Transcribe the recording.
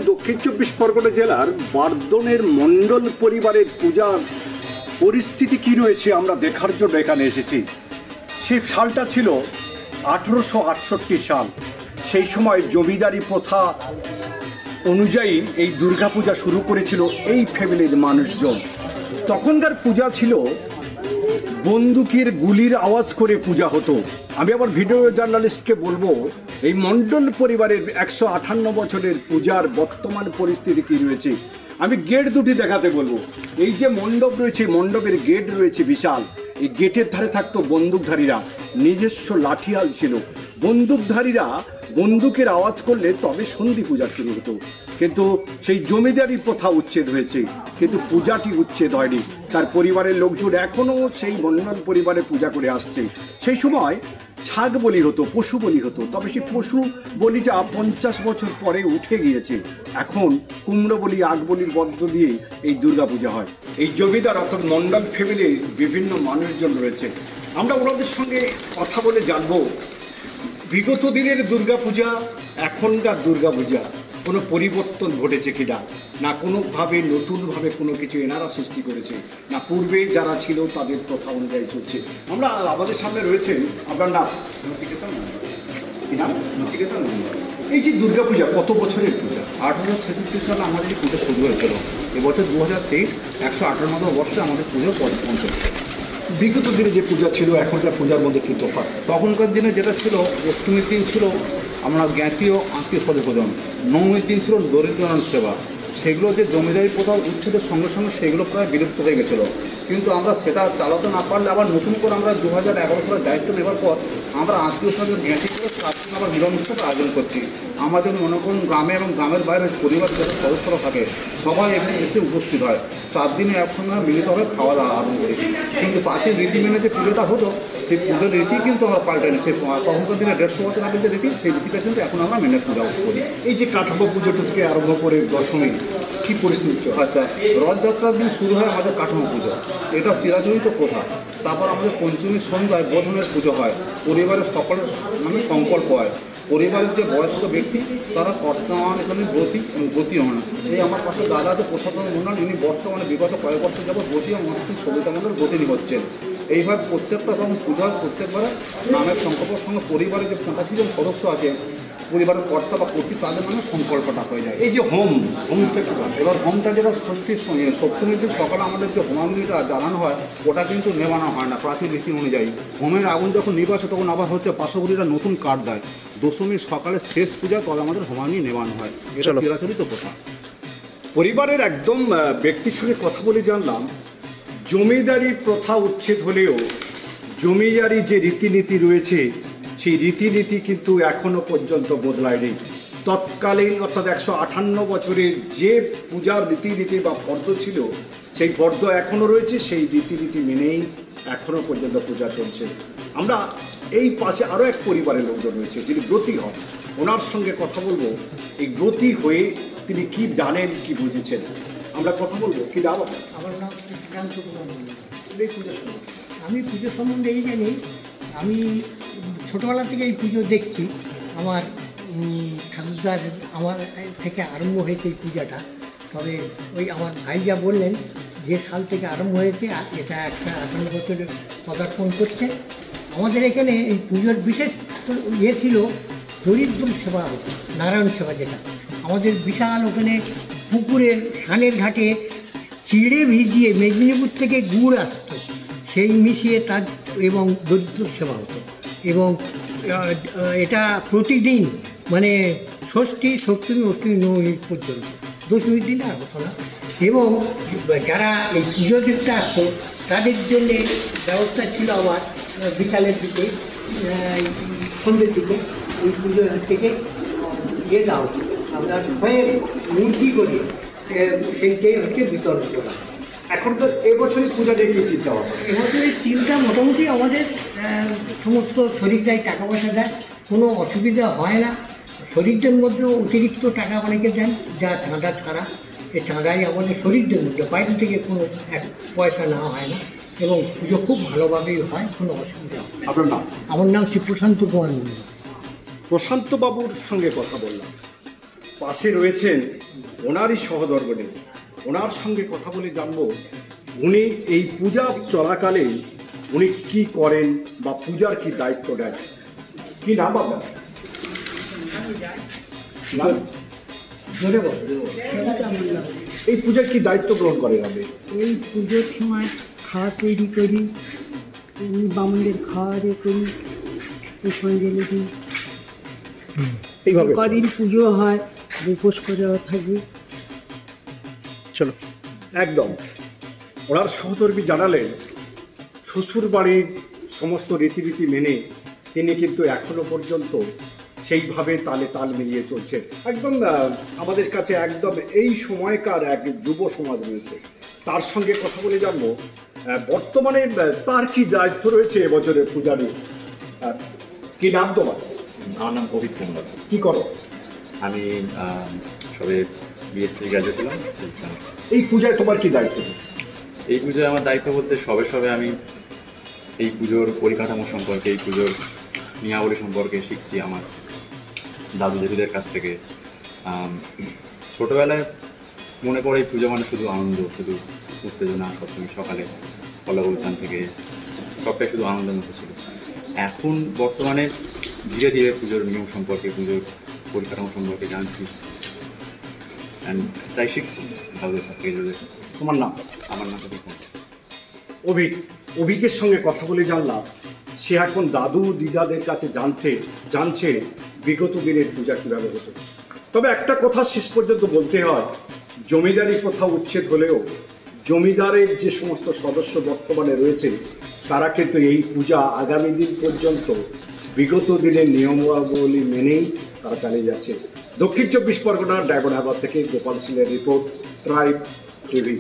দক্ষিণ 24 পরগনা জেলার বারদনের মণ্ডল পরিবারের পূজার পরিস্থিতি কি রয়েছে আমরা দেখার জন্য এখানে এসেছি। সেই সালটা ছিল 1868 সাল। সেই সময় জমিদারি প্রথা অনুযায়ী এই দুর্গাপূজা শুরু করেছিল এই ফ্যামিলির মানুষজন। তখনকার পূজা ছিল বন্দুকের গুলির আওয়াজ করে পূজা হতো। আমি আবার ভিডিও জার্নালিস্টকে বলবো এই মণ্ডল পরিবারের 158 বছরের পূজার বর্তমান পরিস্থিতি কী রয়েছে। আমি গেট দুটি দেখাতে বলবো। এই যে মণ্ডপ রয়েছে, মণ্ডপের গেট রয়েছে বিশাল। এই গেটের ধারে থাকতো বন্দুকধারীরা, নিজস্ব লাঠিয়াল ছিল। বন্দুকধারীরা বন্দুকের আওয়াজ করলে তবে সন্ধি পূজা শুরু হতো। কিন্তু সেই জমিদারি প্রথা উচ্ছেদ হয়েছে, কিন্তু পূজাটি উচ্ছেদ হয়নি। তার পরিবারের লোকজন এখনও সেই মণ্ডল পরিবারে পূজা করে আসছে। সেই সময় ছাগ বলি হতো, পশু বলি হতো, তবে সেই পশু বলিটা 50 বছর পরে উঠে গিয়েছে। এখন কুমড়ো বলি, আগ বলির মধ্য দিয়ে এই দুর্গাপূজা হয়। এই জমিদার অর্থাৎ মণ্ডল ফ্যামিলির বিভিন্ন মানুষজন রয়েছে। আমরা ওনাদের সঙ্গে কথা বলে জানবো বিগত দিনের দুর্গাপূজা এখনকার দুর্গাপূজা কোনো পরিবর্তন ঘটেছে কিনা, না কোনোভাবে নতুনভাবে কোনো কিছু এনারা সৃষ্টি করেছে, না পূর্বে যারা ছিল তাদের প্রথা অনুযায়ী চলছে। আমরা আমাদের সামনে রয়েছেন, আপনার নাম? কি নাম? নচিকেতা মণ্ডল। এই যে দুর্গাপূজা কত বছরের পূজা? 1866 সালে আমাদের পুজো শুরু হয়েছিল। এবছর 2023 158 বর্ষে আমাদের পুজো পৌঁছচ্ছে। বিগত দিনে যে পূজা ছিল এখনকার পূজার মধ্যে কী তফাৎ? তখনকার দিনে যেটা ছিল, অষ্টমীর দিন ছিল আমরা জ্ঞাতীয় আত্মীয় স্বজন, নবমীর দিন ছিল দরিদ্রনারায়ণ সেবা। সেগুলো যে জমিদারি প্রথা উচ্ছেদের সঙ্গে সঙ্গে সেগুলো প্রায় বিলুপ্ত হয়ে গেছিলো। কিন্তু আমরা সেটা চালাতে না পারলে আবার নতুন করে আমরা 2011 সালে দায়িত্ব নেবার পর আমরা আত্মীয় স্বজন জ্ঞাতি করে আজকে আবার মিলন উৎসব আয়োজন করছি। আমাদের মনে করুন গ্রামে এবং গ্রামের বাইরে পরিবার যারা সদস্যরা থাকে সবাই এখানে এসে উপস্থিত হয়। 4 দিনে একসঙ্গে মিলিতভাবে খাওয়া দাওয়া আরম্ভ করি। কিন্তু প্রাচীন রীতি মেনে যে পুজোটা হতো সেই পুজোর রীতি কিন্তু আমরা পাল্টাইনি। সেই তখনকার দিনে 150 বছর আগে যে রীতি, সেই রীতিটা কিন্তু এখন আমরা মেনে পূজা করি। এই যে কাঠামো পুজোটা থেকে আরম্ভ করে দশমী কী পরিস্থিতি? আচ্ছা, রথযাত্রার দিন শুরু হয় আমাদের কাঠামো পুজো, এটা চিরাচরিত প্রথা। তারপর আমাদের পঞ্চমীর সন্ধ্যায় বোধনের পুজো হয়, পরিবারের সকলের নামে সংকল্প হয়। পরিবারের যে বয়স্ক ব্যক্তি তারা বর্তমান এখানে ব্রতী হন। এই আমার পাশে দাদা আছে প্রসাদ মণ্ডল, ইনি বর্তমানে বিগত কয়েক বছর যাবত ব্রতী এবং সবিতা মণ্ডল ব্রতিনী হচ্ছেন। এইভাবে প্রত্যেকটা যখন পূজা হয় প্রত্যেকবার নামের সংকল্পের সঙ্গে পরিবারের যে 85 জন সদস্য আছে, পরিবারের কর্তা বা কর্তৃ তাদের নামে সংকল্পটা হয়ে যায়। এই যে হোমটা এবার হোমটা যেটা সপ্তমীর দিন সকালে আমাদের যে হোমাগ্নিটা জ্বালানো হয় ওটা কিন্তু নেবানো হয় না প্রাচীন রীতি অনুযায়ী। হোমের আগুন যখন নিবাসে তখন আবার হচ্ছে পাশাগুলিরা নতুন কাঠ দেয়। দশমীর সকালে শেষ পূজা তবে আমাদের হোমাগ্নি নেবানো হয়। এটা চিরাচরিত প্রথা। পরিবারের একদম ব্যক্তির সঙ্গে কথা বলে জানলাম জমিদারি প্রথা উচ্ছেদ হলেও জমিদারি যে রীতিনীতি রয়েছে সেই রীতিনীতি কিন্তু এখনও পর্যন্ত বদলায়নি। তৎকালীন অর্থাৎ 158 বছরের যে পূজার রীতিনীতি বা ফর্দ ছিল সেই ফর্দ এখনও রয়েছে, সেই রীতিনীতি মেনেই এখনও পর্যন্ত পূজা চলছে। আমরা এই পাশে আরও এক পরিবারের লোকজন রয়েছে যিনি ব্রতী হন, ওনার সঙ্গে কথা বলবো এই ব্রতী হয়ে তিনি কি জানেন, কি বুঝেছেন। আমরা কথা বলবো। কি দাও? আমার নাম আমি পুজো সম্বন্ধে এই জানি, আমি ছোটোবেলা থেকে এই পুজো দেখছি। আমার ঠাকুরদার আমার থেকে আরম্ভ হয়েছে এই পূজাটা। তবে ওই আমার ভাই যা বললেন যে সাল থেকে আরম্ভ হয়েছে এটা 158 বছরে পদার্পণ করছে। আমাদের এখানে এই পুজোর বিশেষ ছিল দরিদ্র সেবা হতো, নারায়ণ সেবা, যেটা আমাদের বিশাল ওখানে পুকুরের সানের ঘাটে চিড়ে ভিজিয়ে মেদিনীপুর থেকে গুড় আসতো, সেই মিশিয়ে তার এবং দরিদ্র সেবা হতো। এবং এটা প্রতিদিন মানে ষষ্ঠী, সপ্তমী, অষ্টমী, নবমী পর্যন্ত, দশমীর দিনে আর হতো না। এবং যারা এই পুজো দেখতে আসতো তাদের জন্যে ব্যবস্থা ছিল আমার বিকালের দিকে, সন্ধ্যের দিকে ওই পুজো থেকে দেওয়া হতো আপনার ভয়ে মূর্তি করে সেইটাই হচ্ছে বিতরণ করা। এখন তো এবছরই পূজা নিয়ে কি চিন্তা হবে? এবছরের চিন্তা মোটামুটি আমাদের সমস্ত শরীরটাই টাকা পয়সা দেয়, কোনো অসুবিধা হয় না। শরীরটার মধ্যেও অতিরিক্ত টাকা অনেকে দেন, যা চাঁদা ছাড়া। এই চাঁদাই আমাদের শরীরদের মধ্যে, বাইরে থেকে কোনো এক পয়সা নেওয়া হয় না এবং পুজো খুব ভালোভাবেই হয়, কোনো অসুবিধা হয় না। আপনার নাম? আমার নাম শ্রী প্রশান্ত কুমার মন্ডল। প্রশান্ত বাবুর সঙ্গে কথা বললাম, পাশে রয়েছেন ওনারই সহধর্মিণী, ওনার সঙ্গে কথা বলে জানবো উনি এই পূজা চলাকালে উনি কি করেন বা পূজার কি দায়িত্ব নেন। কি নাম আপনার? এই পূজার কি দায়িত্ব গ্রহণ করেন আপনি? এই পুজোর সময় খাওয়া তৈরি করি, বামুনদের খাওয়া করি, পুষ্পাঞ্জলি দিই, এইভাবে কদিন পুজো হয়, উপোস করেও থাকি। চলো একদম। ওনার সহধর্মী জানালেন শ্বশুর বাড়ির সমস্ত রীতিনীতি মেনে তিনি কিন্তু এখনো পর্যন্ত সেইভাবে তালে তাল মিলিয়ে চলছে। একদম আমাদের কাছে একদম এই সময়কার এক যুব সমাজ রয়েছে, তার সঙ্গে কথা বলে জানবো বর্তমানে তার কি দায়িত্ব রয়েছে এবছরের পূজারী। কি নাম তোমার? আমার নাম অভিক কুমার। কি করো? আমি সবে বিএসসি গ্র্যাজুয়েট ছিলাম। এই পূজায় তোমার কি দায়িত্ব রয়েছে? এই পুজোয় আমার দায়িত্ব বলতে সবে আমি এই পুজোর পরিকাঠামো সম্পর্কে, এই পুজোর নিয়মাবলী সম্পর্কে শিখছি আমার দাদু দিদিদের কাছ থেকে। ছোটোবেলায় মনে পড়ে এই পুজো মানে শুধু আনন্দ, শুধু উত্তেজনা, সবসময় সকালে কলাগুলচান থেকে সবটাই শুধু আনন্দের মতো ছিল। এখন বর্তমানে ধীরে ধীরে পুজোর নিয়ম সম্পর্কে, পুজোর পরিকাঠামো সম্পর্কে জানছি, অ্যান্ড তাই শিখছি দাদুদের কাছ থেকে, দিদিদের কাছ থেকে। তোমার নাম? আমার নাম অভিক। অভিকের সঙ্গে কথা বলে জানলাম সে এখন দাদু দিদাদের কাছে জানছে বিগত দিনের পূজা কীভাবে হতো। তবে একটা কথা শেষ পর্যন্ত বলতে হয়, জমিদারি প্রথা উচ্ছেদ হলেও জমিদারের যে সমস্ত সদস্য বর্তমানে রয়েছে তারা কিন্তু এই পূজা আগামী দিন পর্যন্ত বিগত দিনের নিয়মাবলী মেনেই তারা চালিয়ে যাচ্ছে। দক্ষিণ 24 পরগনার ডায়মন্ড হারবার থেকে গোপাল সিংয়ের রিপোর্ট, ট্রাইব টিভি।